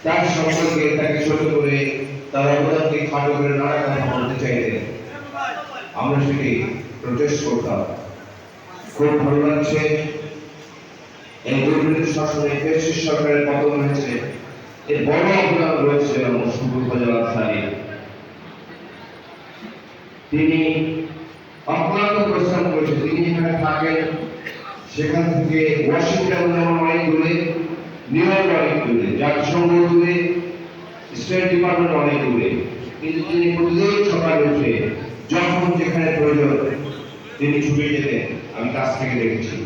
তার সম্পর্কে তাকে ছোট করে তার অবদানকে খাটো করে নানা কথা বলতে চাইতেন। আমরা সেটি প্রচেষ্টা করতাম। খুব ভালো লাগছে এই দুর্নীতি শাসনে ফ্যাসিস্ট সরকারের পতন হয়েছে, এর বড় অবদান রয়েছে মুশফিকুল ফজল আনসারী। তিনি অক্লান্ত পরিশ্রম করেছেন। তিনি যেখানে থাকেন সেখান থেকে ওয়াশিংটন অনেক দূরে, নিউ ইয়র্ক অনেক দূরে, জাতিসংঘ দূরে, স্টেট ডিপার্টমেন্ট অনেক দূরে, কিন্তু তিনি প্রতিদিন সকালে উঠে যখন যেখানে প্রয়োজন তিনি ছুটে যেতেন। আমি কাছ থেকে দেখেছি।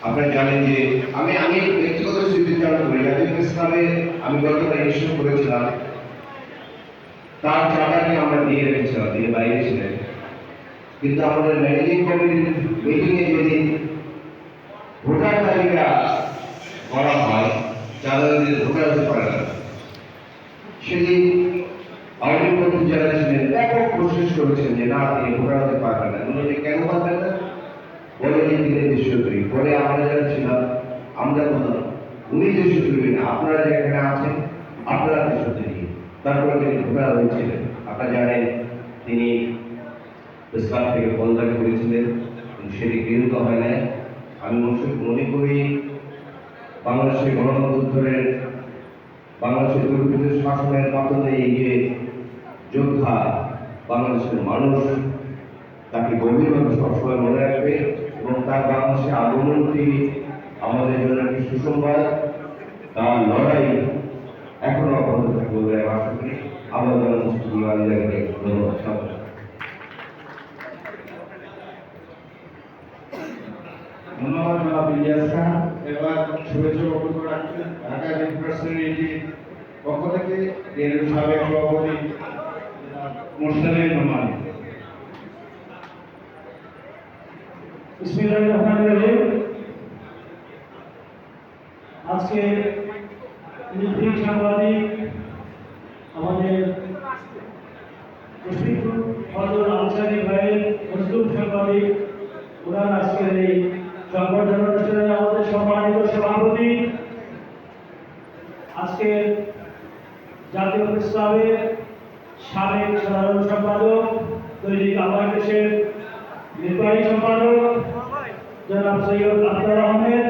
আপনারা জানেন যে আমি ব্যক্তিগত স্মৃতিচারণ করি। জাতীয় প্রেস ক্লাবে আমি গতকাল ইনস্টল করেছিলাম, তার চাকাটি আমরা দিয়ে রেখেছিলাম, তিনি বাইরে ছিলেন। কিন্তু আমাদের ম্যানেজিং কমিটির মিটিংয়ে যেদিন ভোটার তালিকা করা হয়, যারা ভোটার হতে পারে না, সেদিন আওয়ামী মন্ত্রী যারা ছিলেন ব্যাপক কোশিশ করেছেন যে না, তিনি ভোটার হতে পারবেন না। উনি কেন পারবেন না? বলে যে তিনি দেশদ্রোহী। পরে আমরা যারা ছিলাম আমরা বললাম উনি দেশদ্রোহী না, আপনারা যেখানে আছেন আপনারা দেশদ্রোহী। তারপরে তিনি ভোটার হয়েছিলেন। আপনারা জানেন তিনি ইসলাম থেকে পদত্যাগ করেছিলেন, সেটি গৃহীত হয় নাই। আমি মনে করি বাংলাদেশের গণতন্ত্রের, বাংলাদেশের দুর্নীতি শাসনের মাধ্যমে এগিয়ে যোদ্ধা বাংলাদেশের মানুষ তাকে গভীরভাবে সবসময় মনে রাখবে এবং তার বাংলাদেশে আগমনটি আমাদের জন্য একটি সুসংবাদ। তার লড়াই এখনো অব্যাহত থাকবে বলে আমি আশা করি। আমরা যেন মুশফিকুল আলমকে ধন্যবাদ। ধন্যবাদ জনাব ইলিয়াস খান। এবার শুভেচ্ছা বক্তব্য রাখছেন ঢাকা ইউনিভার্সিটির পক্ষ থেকে এর সাবেক সভাপতি মোরসালিন রহমান। বিসমিল্লাহির রহমানির রহিম। আজকে নির্ভীক সাংবাদিক আমাদের মুশফিকুল ফজল আনসারী ভাইয়ের মজলুম সাংবাদিক, ওনার আজকের এই সংবর্ধনা অনুষ্ঠানে আমাদের সম্মানিত সভাপতি, আজকে জাতীয় প্রেস ক্লাবের সাবেক সাধারণ সম্পাদক, দৈনিক আমার দেশের নির্বাহী সম্পাদক জনাব সৈয়দ আখতার আহমেদ,